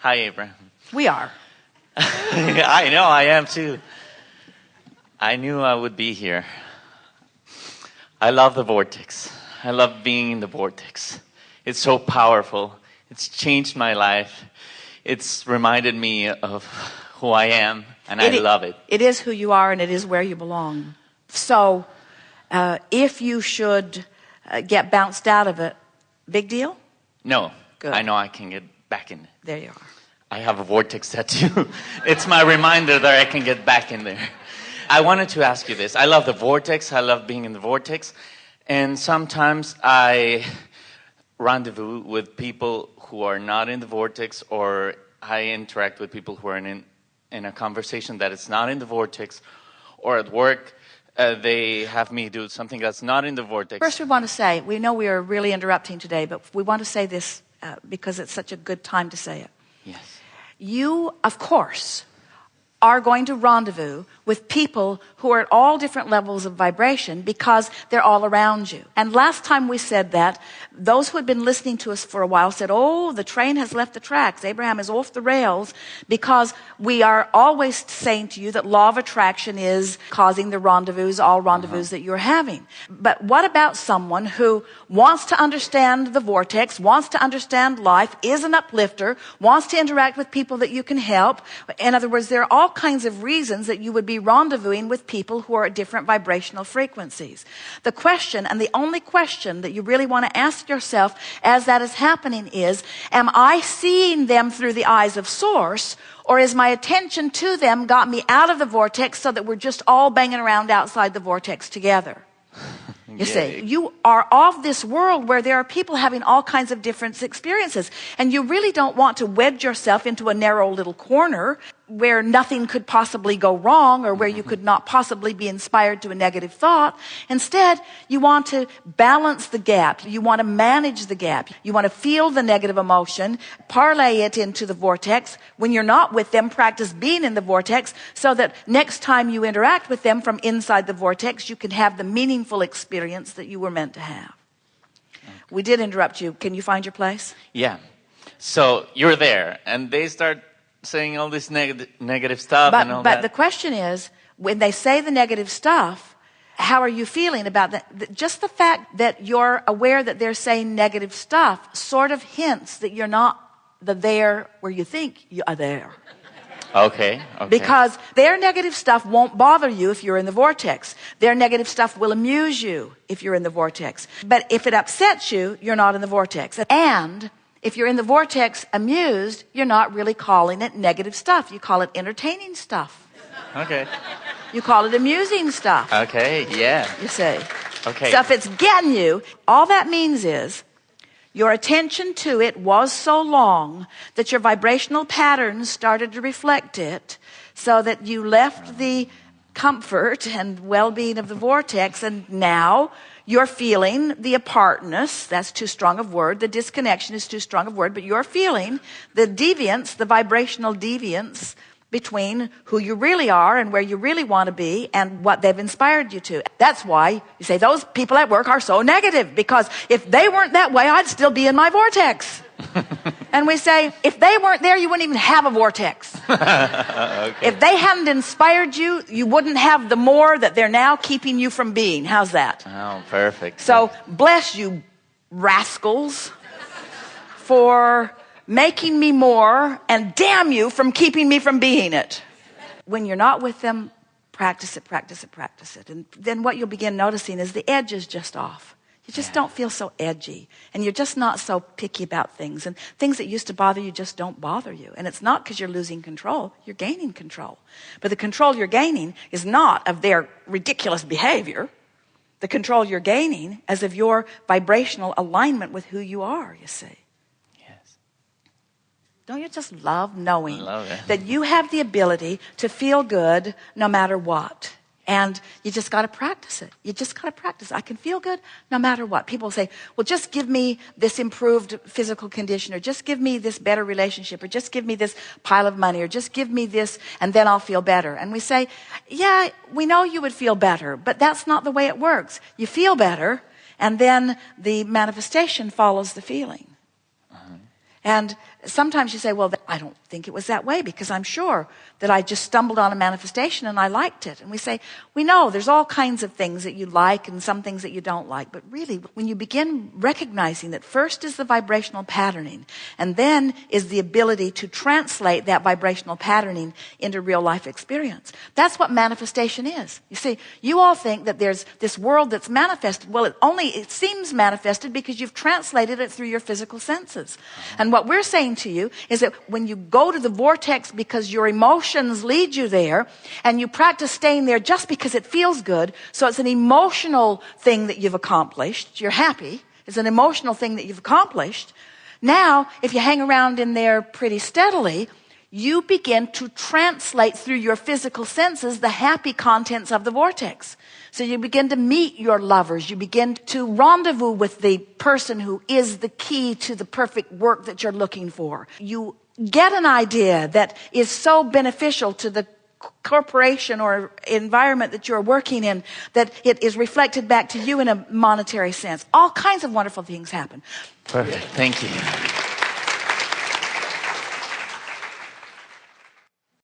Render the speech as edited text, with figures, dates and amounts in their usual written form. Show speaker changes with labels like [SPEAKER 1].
[SPEAKER 1] Hi, Abraham.
[SPEAKER 2] We are.
[SPEAKER 1] I know, I am too. I knew I would be here. I love the vortex. I love being in the vortex. It's so powerful. It's changed my life. It's reminded me of who I am, and I love it.
[SPEAKER 2] It is who you are, and it is where you belong. So, if you should get bounced out of it, big deal?
[SPEAKER 1] No.
[SPEAKER 2] Good.
[SPEAKER 1] I know I can get back in it.
[SPEAKER 2] There you are.
[SPEAKER 1] I have a vortex tattoo. It's my reminder that I can get back in there. I wanted to ask you this. I love the vortex. I love being in the vortex. And sometimes I rendezvous with people who are not in the vortex, or I interact with people who are in a conversation that is not in the vortex, or at work they have me do something that's not in the vortex.
[SPEAKER 2] First, we want to say, we know we are really interrupting today, but we want to say this because it's such a good time to say it.
[SPEAKER 1] Yes.
[SPEAKER 2] You, of course, are going to rendezvous with people who are at all different levels of vibration because they're all around you. And last time we said that, those who had been listening to us for a while said, oh, the train has left the tracks. Abraham is off the rails, because we are always saying to you that law of attraction is causing the rendezvous, all rendezvous that you're having. But what about someone who wants to understand the vortex, wants to understand life, is an uplifter, wants to interact with people that you can help? In other words, there are all kinds of reasons that you would be rendezvousing with people who are at different vibrational frequencies. The question, and the only question that you really want to ask yourself as that is happening is, am I seeing them through the eyes of Source, or is my attention to them got me out of the vortex so that we're just all banging around outside the vortex together? You see, you are of this world where there are people having all kinds of different experiences, and you really don't want to wedge yourself into a narrow little corner where nothing could possibly go wrong, or where you could not possibly be inspired to a negative thought. Instead, you want to balance the gap. You want to manage the gap. You want to feel the negative emotion, parlay it into the vortex. When you're not with them, practice being in the vortex, so that next time you interact with them from inside the vortex, you can have the meaningful experience that you were meant to have. Okay. We did interrupt you. Can you find your place?
[SPEAKER 1] Yeah. So you're there, and they start saying all this negative stuff and all that.
[SPEAKER 2] But the question is, when they say the negative stuff, how are you feeling about that? Just the fact that you're aware that they're saying negative stuff sort of hints that you're not there where you think you are there.
[SPEAKER 1] Okay.
[SPEAKER 2] Because their negative stuff won't bother you if you're in the vortex. Their negative stuff will amuse you if you're in the vortex. But if it upsets you, you're not in the vortex. And if you're in the vortex amused, you're not really calling it negative stuff. You call it entertaining stuff.
[SPEAKER 1] Okay.
[SPEAKER 2] You call it amusing stuff.
[SPEAKER 1] Okay, yeah.
[SPEAKER 2] You see.
[SPEAKER 1] Okay.
[SPEAKER 2] So if it's getting you, all that means is your attention to it was so long that your vibrational patterns started to reflect it, so that you left the comfort and well-being of the vortex, and now you're feeling the apartness. That's too strong of word. The disconnection is too strong of word, but you're feeling the deviance, the vibrational deviance between who you really are and where you really want to be and what they've inspired you to. That's why you say those people at work are so negative, because if they weren't that way, I'd still be in my vortex. And we say, if they weren't there, you wouldn't even have a vortex. Okay. If they hadn't inspired you, you wouldn't have the more that they're now keeping you from being. How's that?
[SPEAKER 1] Oh, perfect.
[SPEAKER 2] So bless you, rascals, for making me more, and damn you from keeping me from being it. When you're not with them, practice it, practice it, practice it. And then what you'll begin noticing is the edge is just off. You just don't feel so edgy, and you're just not so picky about things, and things that used to bother you just don't bother you. And it's not because you're losing control, you're gaining control. But the control you're gaining is not of their ridiculous behavior. The control you're gaining is of your vibrational alignment with who you are, you see.
[SPEAKER 1] Yes.
[SPEAKER 2] Don't you just love knowing that you have the ability to feel good no matter what? And you just got to practice it. You just got to practice. I can feel good no matter what. People say, well, just give me this improved physical condition, or just give me this better relationship, or just give me this pile of money, or just give me this, and then I'll feel better. And we say, yeah, we know you would feel better, but that's not the way it works. You feel better, and then the manifestation follows the feeling. And sometimes you say, well, I don't think it was that way because I'm sure that I just stumbled on a manifestation and I liked it. And we say, we know there's all kinds of things that you like and some things that you don't like. But really, when you begin recognizing that first is the vibrational patterning and then is the ability to translate that vibrational patterning into real life experience, that's what manifestation is. You see, you all think that there's this world that's manifested. Well, it seems manifested because you've translated it through your physical senses. And what we're saying to you is that when you go to the vortex because your emotions lead you there, and you practice staying there just because it feels good, so it's an emotional thing that you've accomplished. You're happy. It's an emotional thing that you've accomplished. Now, if you hang around in there pretty steadily, you begin to translate through your physical senses the happy contents of the vortex. So you begin to meet your lovers. You begin to rendezvous with the person who is the key to the perfect work that you're looking for. You get an idea that is so beneficial to the corporation or environment that you're working in that it is reflected back to you in a monetary sense. All kinds of wonderful things happen.
[SPEAKER 1] Perfect. Thank you.